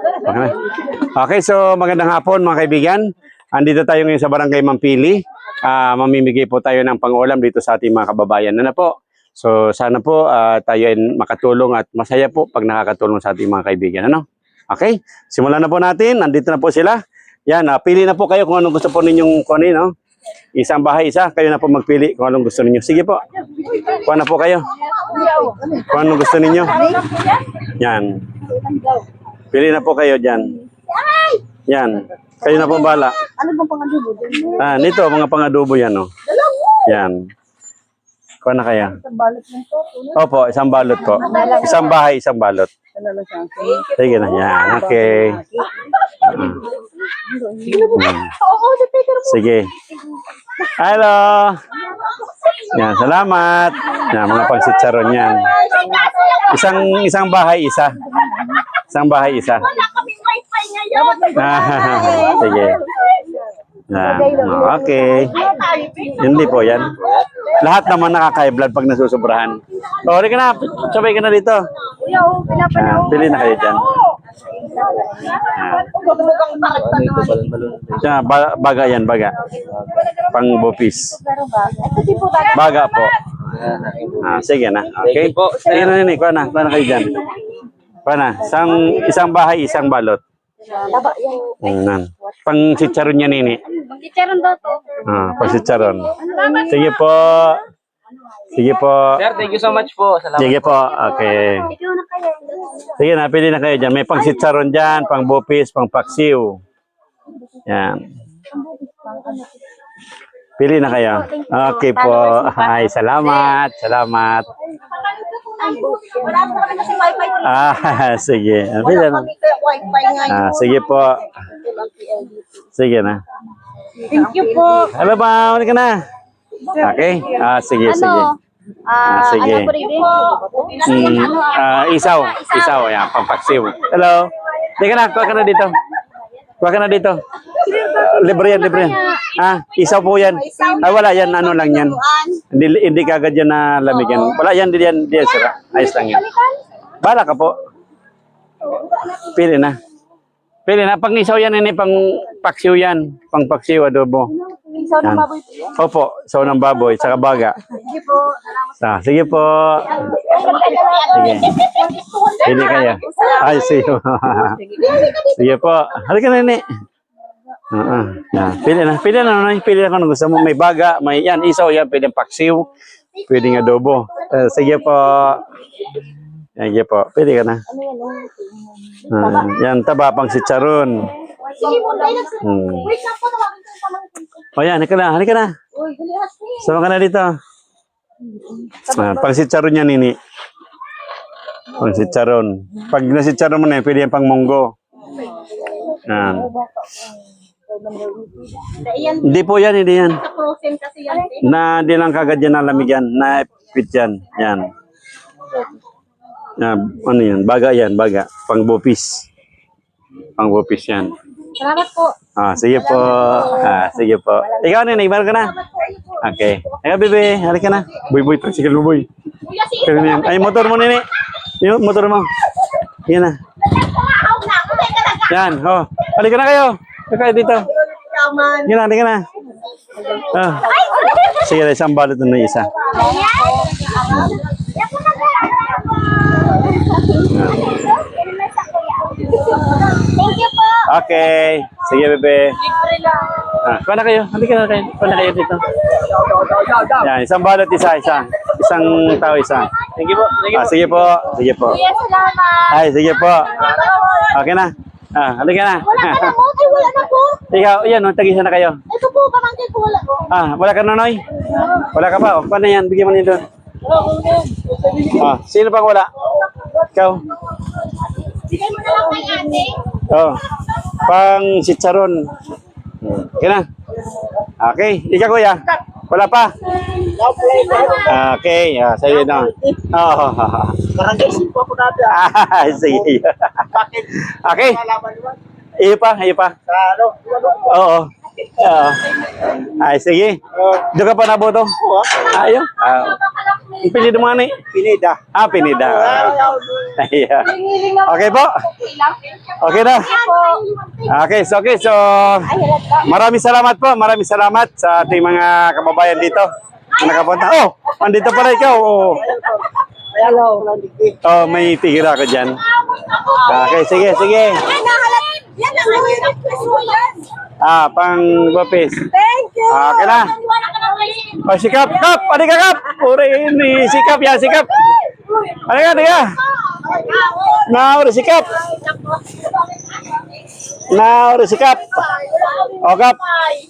Okay. Okay, so magandang hapon mga kaibigan. Andito tayo ngayon sa Barangay Mampili. Mamimigay po tayo ng pang-ulam dito sa ating mga kababayan. Ano po? So sana po tayo ay makatulong at masaya po pag nakakatulong sa ating mga kaibigan. Ano? Okay, simulan na po natin. Andito na po sila. Yan, pili na po kayo kung anong gusto po ninyong kunin. No? Isang bahay, isa. Kayo na po magpili kung anong gusto ninyo. Sige po. Kuha na po kayo. Kung anong gusto ninyo. Yan. Pili na po kayo dyan. Yan. Kayo na po bala. Ano bang pang-adobo dyan? Nito, mga pang-adobo yan. Oh. Yan. Kuha na kaya. Isang balot ng to. Opo, isang balot po. Isang bahay, isang balot. Sige na. Yan. Okay. Oo, si Peter mo. Sige. Hello. Yan, salamat. Yan, mga pangsitsaron yan. Isang bahay, isa. Isang bahay, isa. Wala kaming wifi ngayon. Sige. Yan. Okay. Hindi po yan. Lahat naman nakaka-blood pag nasusobrahan. O, ka na. Sabay ka na dito. Kuya, pinapanaw. Pili na kayo dyan. Baga yan, baga. Pang bopis. Baga po. Sige na. Okay. Sige na nini. Kuha na kayo dyan. Kuha na. Isang bahay, isang balot. Pang chicharon niya nini. Pag-chicharon daw to. Pang chicharon. Sige po. Sige po. Sir, thank you so much po. Salamat. Sige po. Okay. Ikaw na kaya. Sige na, pili na kayo dyan. May pang chicharon dyan, pang bopis, pang paksiw. Yan. Pili na kayo. Okay po. Ay, salamat. Salamat. Wala po kami kasi wifi. Sige. Pili na. Wifi ngayon. Sige po. Sige na. Thank you po. Hello ba? Ulit ka na. Okay. Sige, sige. Sige. Ano po rin? Isaw. Isaw. Yan, pang paksiw. Hello. Di ka na. Kuha ka na dito. Kuha ka na dito. Libre yan, libre yan. Isaw po yan. Ay, wala yan. Ano lang yan. Hindi kagad yan na lamig yan. Wala yan, hindi yan sira. Ayos lang yan. Bala ka po. Pili na. Pili na. Pang isaw yan, ini pang paksiw yan. Pang paksiw, adobo. Isaw ng baboy po yan. Opo, isaw ng baboy, saka baga. Sige po. Sige po. Sige. Pili kaya. Ay, sige. Sige po. Halika na, ini. Pili na. Pili na, Noy. Pili na kung gusto mo. May baga, may yan. Isaw yan. Pwedeng paksiw. Pwedeng adobo. Sige po. Sige po. Pili ka na. Yan, taba pang chicharon. Sige po. Wait lang po. Tawagin ko yung pamangkin ko. O yan, halika na. Uy, dalihat po. Sama ka na dito. Pang chicharon yan, nini. Pang chicharon. Pag nasicharon mo na, pwede yan pang munggo. Yan. Hindi po yan, hindi yan. Sa frozen kasi yan. Di lang kagad yan nalamig yan. Na-pit yan. Yan. Ano yan? Baga yan, baga. Pang bopis. Pang bopis yan. Salamat po. Sige po. Sige po. Ikaw na, naibar ka na. Okay. Ikaw, bebe. Halika na. Boy, tricycle mo, boy. Kuya, si Ay, motor mo, nini. Yung motor mo. Yan na. Aw na ako. Teka lang. Yan. Halika na kayo. Halika dito. Yan na, halika na. Sige, isang balot na isa. Thank you po. Okay. Sige, bebe. Kuha na kayo. Halika na kayo. Kuha na kayo dito. Yan, isang balot isa. Isang tao isa. Thank you po. Sige po. Sige po. Kuya, salamat. Ay, sige po. Okay na. Halika na. Wala ka na mo. Ay, wala na po. Ikaw, yan, tag-isa na kayo. Ito po, pamangkin ko wala po. Wala ka na, Noy? Wala ka pa. Paano yan? Bigyan mo nito. Sino pang wala? Ikaw? Bigay mo na lang kay ate. Pang chicharon. Okay na. Okay. Ikaw, kuya. Wala pa. Okay. Sa'yo na. Barangay 5 po natin. Sige. Bakit? Okay. Iyo pa. Sa ano? Oo. Ay, sige. Doon ka pa naboto? Ayun. Ang pili mo ni? Pinida. Ah, Pinida. Ayan. Hiling ako. Okay po. Okay na. Po. Okay, so maraming salamat po. Maraming salamat sa ating mga kababayan dito na nakapunta. Oh, andito pala ikaw. Oh, Hello. oh may tigira ka dyan. Okay, sige. Ay, nahalat. Yan ang hirap mo yan. Ah, pang wapis. Thank you. Okay na. Maniwala ka na kayo. Oh, sikap, kap. Ano ka, kap? Puri ini. Sikap, ya, sikap. Ano ka? Nauri sikap. Nauri sikap. O, kap.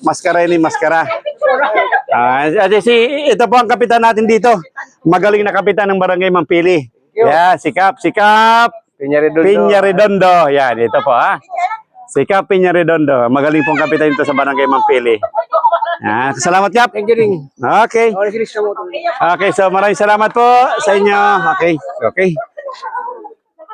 Maskara ini, maskara. Ito po ang kapitan natin dito. Magaling na kapitan ng barangay Mampili. Yeah, sikap. Piñaredondo. Yan, ito po ha. Sikap Piñaredondo. Magaling pong kapitan dito sa barangay Mampili. Salamat, Kap. Thank you rin. Okay. Ako na silis na mo. Okay, so maraming salamat po sa inyo. Okay.